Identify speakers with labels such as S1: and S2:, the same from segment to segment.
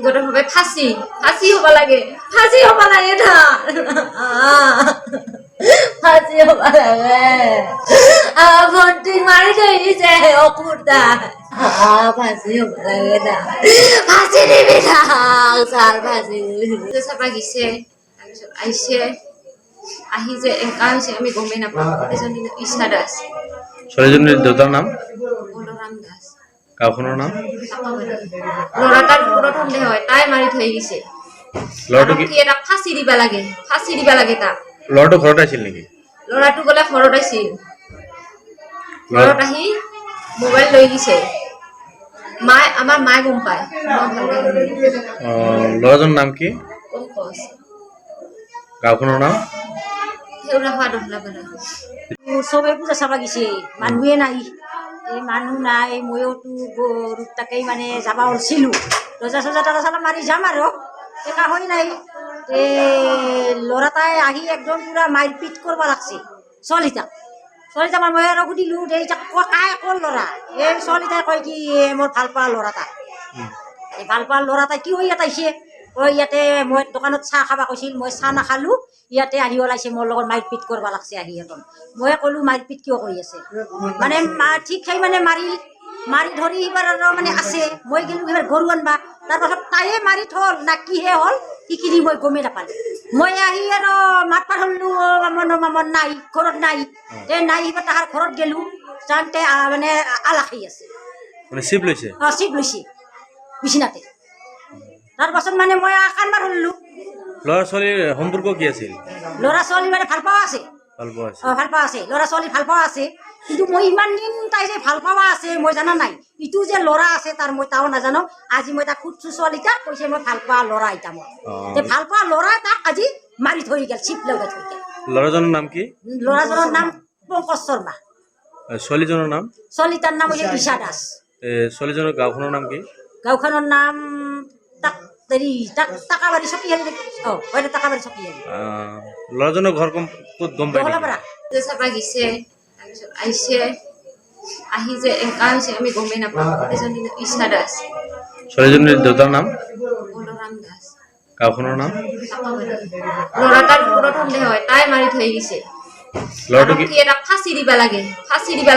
S1: ব্যক্তিগত ভাবে ফাঁসি ফাঁসি হব লাগে না ফাঁসি হব লাগে ভন্টি মারি থৈ দিছে অকুৰ্তা ফাঁসি হব লাগে না ফাঁসি দিবি না ছাৰ ফাঁসি চাবা গিছে তাৰপিছত আহিছে আহি যে এনেকা হৈছে আমি গমেই নাপাওঁ এজনী ঈশা দাস
S2: ছোৱালীজনীৰ দেউতাৰ নাম
S1: বলৰাম দাস
S2: গাঁওখনৰ নাম
S1: ল'ৰাটাৰ ওপৰত সন্দেহ হয় তাই মাৰি থৈ গৈছে
S2: ল'ৰাটো
S1: কি এটা ফাঁসি দিবা লাগে তাক
S2: ল'ৰাটো ঘৰত আছিল নেকি
S1: ল'ৰাটো বোলে ঘৰত আছিল ঘৰত আহি মোবাইল লৈ গৈছে আমাৰ মায়ে গম পায়
S2: ল'ৰাজনৰ নাম কি
S1: পংকজ
S2: গাঁওখনৰ নাম
S1: সেউৰা খোৱা দহলাপাৰা
S3: চবে পূজা চাব গৈছে মানুহে নাই এই মানুহ নাই ময়োতো গৰুত তাকেই মানে যাব ওলছিলোঁ ৰজা চজা তাৰা চালা মাৰি যাম আৰু টেকা হৈ নাই ল'ৰাটাই আহি একদম পূৰা মাৰপিট কৰিব লাগছে ছোৱালীটাক মই আৰু সুধিলোঁ দে এতিয়া কাই ক'ৰ ল'ৰা এই ছোৱালীটাই কয় কি মোৰ ভাল পোৱা ল'ৰাটা এই ভাল পোৱা ল'ৰাটাই কি হৈ ইয়াত আহিছে ইয়াতে মই দোকানত চাহ খাব কৈছিল মই চাহ নাখালোঁ ইয়াতে আহি ওলাইছে মোৰ লগত মাৰপিট কৰিব লাগছে আহি একদম মই ক'লোঁ মাৰপিট কিয় কৰি আছে মানে ঠিক সেই মানে মাৰি ধৰি এইবাৰ আৰু মানে আছে মই গ'লোঁ এইবাৰ গৰু আনবা তাৰপাছত তাইয়ে মাৰি থ'ল না কিহে হ'ল সেইখিনি মই গমেই নাপালোঁ মই আহি আৰু মাত হ'লোঁ মামন নাই ঘৰত নাই নাই এইবাৰ তাহাৰ ঘৰত গ'লোঁ যাওঁতে মানে আলাখি আছে
S2: চিপ লৈছে
S3: চিপ লৈছে বিচনাতে তাৰপাছত মানে মই কান্দবা ধৰিলোঁ
S2: ল'ৰা ছোৱালীৰ সম্পৰ্ক কি আছিল
S3: ল'ৰা ছোৱালী মানে ভাল পোৱা আছে
S2: ভাল পোৱা আছে
S3: ল'ৰা ছোৱালী ভাল পোৱা আছে কিন্তু মই ইমান দিন তাই যে ভাল পোৱা আছে মই জানা নাই ইটো যে ল'ৰা আছে তাৰ মই তাও নাজানো আজি মই তাক সুধছোঁ ছোৱালীটাক কৈছে মই ভাল পোৱা ল'ৰা এটা মই ভাল পোৱা ল'ৰা তাক আজি মাৰি থৈ গ'ল চিপ লগাই থৈ গ'ল
S2: ল'ৰাজনৰ নাম কি
S3: ল'ৰাজনৰ নাম পংকজ শৰ্মা
S2: ছোৱালীজনৰ নাম
S3: ছোৱালীটাৰ নাম হৈছে ঈশা দাস
S2: ছোৱালীজনৰ গাঁওখনৰ নাম কি
S3: গাঁওখনৰ নাম টাকাবাৰী চকীয়ালি হয় টাকাবাৰী চকীয়ালি
S2: ল'ৰাজনৰ ঘৰ ক'ত গম পাই
S1: চাবা গিছে তাৰপিছত আহিছে আহি যে এনেকা হৈছে আমি গমেই নাপাওঁ এজনী ঈশা দাস
S2: ছোৱালীজনীৰ দেউতাৰ নাম
S1: বলৰাম দাস
S2: গাঁওখনৰ নাম
S1: ল'ৰাটাৰ ওপৰত সন্দেহ হয় তাই মাৰি থৈ গৈছে
S2: ল'ৰাটো
S1: কি এটা ফাঁসি দিবা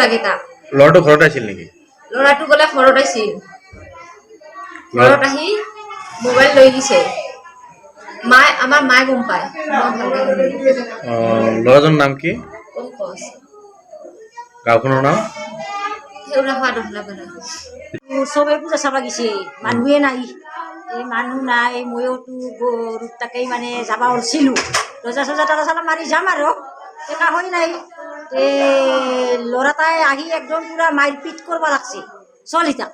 S1: লাগে তাক
S2: ল'ৰাটো ঘৰত আছিল নেকি
S1: ল'ৰাটো বোলে ঘৰত আছিল ঘৰত আহি মোবাইল লৈ গৈছে আমাৰ মায়ে গম পায়
S2: ল'ৰাজনৰ নাম কি
S1: পংকজ
S2: গাঁওখনৰ নাম
S1: সেউৰা খোৱা দহলাপাৰা
S3: চবে পূজা চাব গৈছে মানুহে নাই এই মানুহ নাই ময়োতো গৰুত তাকেই মানে যাব ওলছিলোঁ ৰজা চজা তাৰা চালা মাৰি যাম আৰু টেকা হৈ নাই ল'ৰাটাই আহি একদম পূৰা মাৰপিট কৰিব লাগছে ছোৱালীটাক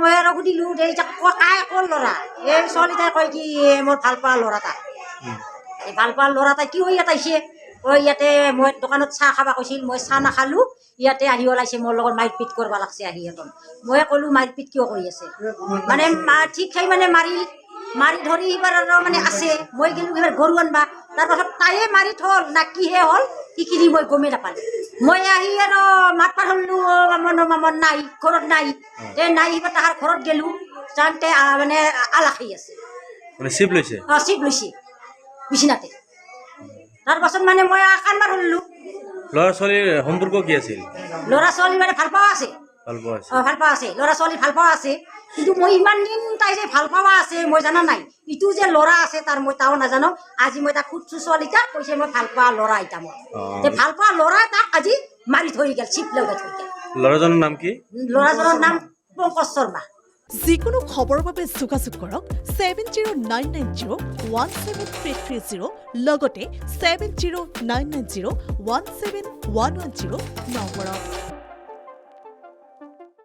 S3: মই আৰু সুধিলোঁ দে এতিয়া কাই ক'ৰ ল'ৰা এই ছোৱালীটাই কয় কি মোৰ ভাল পোৱা ল'ৰাটা এই ভাল পোৱা ল'ৰাটাই কি হৈ ইয়াত আহিছে ইয়াতে মই দোকানত চাহ খাব কৈছিল মই চাহ নাখালোঁ ইয়াতে আহি ওলাইছে মোৰ লগত মাৰপিট কৰিব লাগছে আহি একদম মই ক'লোঁ মাৰপিট কিয় কৰি আছে মানে ঠিক সেই মানে মাৰি ধৰি এইবাৰ আৰু মানে আছে মই গ'লোঁ এইবাৰ গৰু আনবা তাৰপাছত তাইয়ে মাৰি থ'ল না কিহে হ'ল সেইখিনি মই গমেই নাপালোঁ মই আহি আৰু মাত হ'লোঁ মামন নাই ঘৰত নাই নাই এইবাৰ তাহাৰ ঘৰত গ'লোঁ যাওঁতে মানে আলাখি আছে
S2: চিপ লৈছে
S3: বিচনাতে তাৰপাছত মানে মই কান্দবা ধৰিলোঁ
S2: ল'ৰা ছোৱালীৰ সম্পৰ্ক কি আছিল
S3: ল'ৰা ছোৱালী মানে ভাল পোৱা আছে ল'ৰা ছোৱালী ভাল পোৱা আছে কিন্তু মই ইমান দিন তাই যে ভাল পোৱা আছে মই জানা নাই ইটো যে ল'ৰা আছে তাৰ মই তাও নাজানো আজি মই তাক সুধছোঁ ছোৱালীটাক কৈছে মই ভাল পোৱা ল'ৰা এটা মই ভাল পোৱা ল'ৰা তাক আজি মাৰি থৈ গ'ল চিপ লগাই থৈ গ'ল
S2: ল'ৰাজনৰ নাম কি
S3: ল'ৰাজনৰ নাম পংকজ শৰ্মা
S4: যিকোনো খবৰৰ বাবে যোগাযোগ কৰক 7099017330 লগতে 7099017110 নম্বৰত।